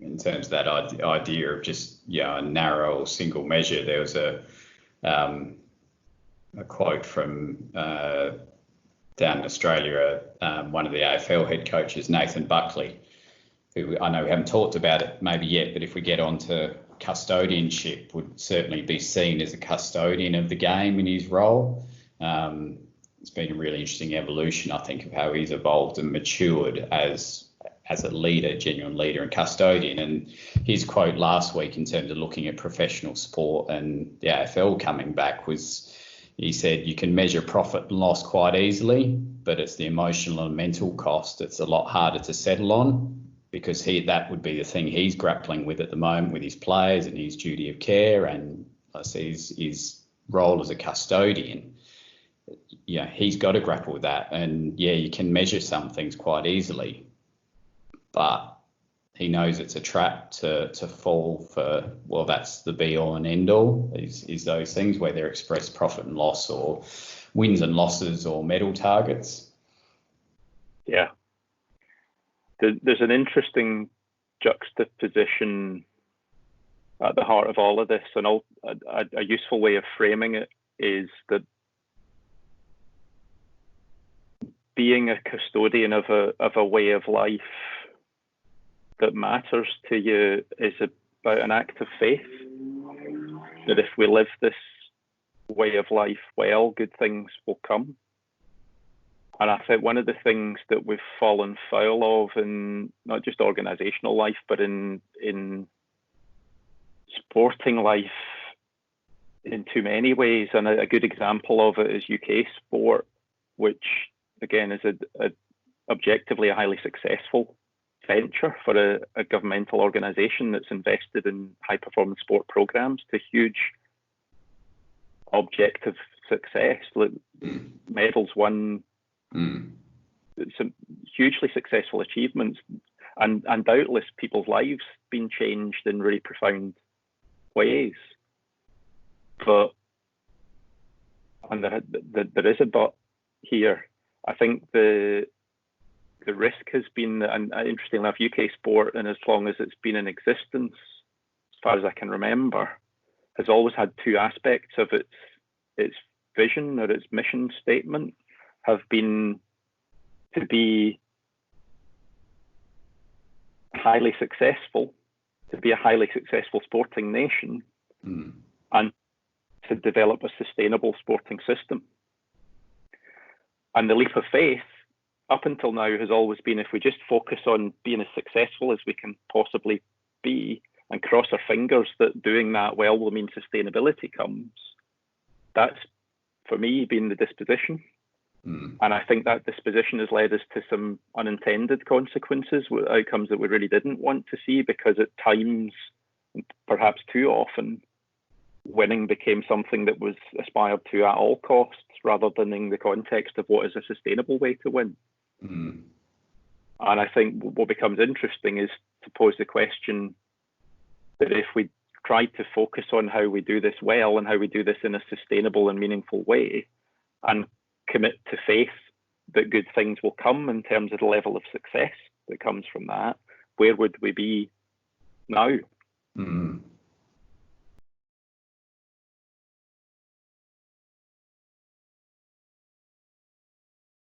in terms of that idea of just a narrow single measure. There was a quote from down in Australia, one of the AFL head coaches, Nathan Buckley, who I know we haven't talked about it maybe yet, but if we get on to custodianship, would certainly be seen as a custodian of the game in his role. It's been a really interesting evolution, I think, of how he's evolved and matured as a leader, genuine leader and custodian. And his quote last week in terms of looking at professional sport and the AFL coming back was, he said, you can measure profit and loss quite easily, but it's the emotional and mental cost that's a lot harder to settle on, because that would be the thing he's grappling with at the moment with his players and his duty of care and I see his role as a custodian. Yeah, he's got to grapple with that. And you can measure some things quite easily, but he knows it's a trap to fall for. Well, that's the be all and end all is those things where they're expressed profit and loss or wins and losses or medal targets. Yeah. There's an interesting juxtaposition at the heart of all of this, and a useful way of framing it is that being a custodian of a way of life that matters to you is about an act of faith, that if we live this way of life well, good things will come. And I think one of the things that we've fallen foul of in not just organisational life, but in sporting life in too many ways, and a good example of it is UK sport, which again is a objectively a highly successful venture for a governmental organisation that's invested in high performance sport programmes to huge objective success, medals won, some hugely successful achievements, and doubtless people's lives been changed in really profound ways. But, and there is a but here. I think the risk has been, and interestingly enough, UK sport, and as long as it's been in existence, as far as I can remember, has always had two aspects of its vision or its mission statement have been to be highly successful, to be a highly successful sporting nation, and to develop a sustainable sporting system. And the leap of faith up until now has always been, if we just focus on being as successful as we can possibly be and cross our fingers that doing that well will mean sustainability comes, that's, for me, been the disposition. And I think that disposition has led us to some unintended consequences, outcomes that we really didn't want to see, because at times, perhaps too often, winning became something that was aspired to at all costs, rather than in the context of what is a sustainable way to win. And I think what becomes interesting is to pose the question that if we try to focus on how we do this well and how we do this in a sustainable and meaningful way, and commit to faith that good things will come in terms of the level of success that comes from that, where would we be now?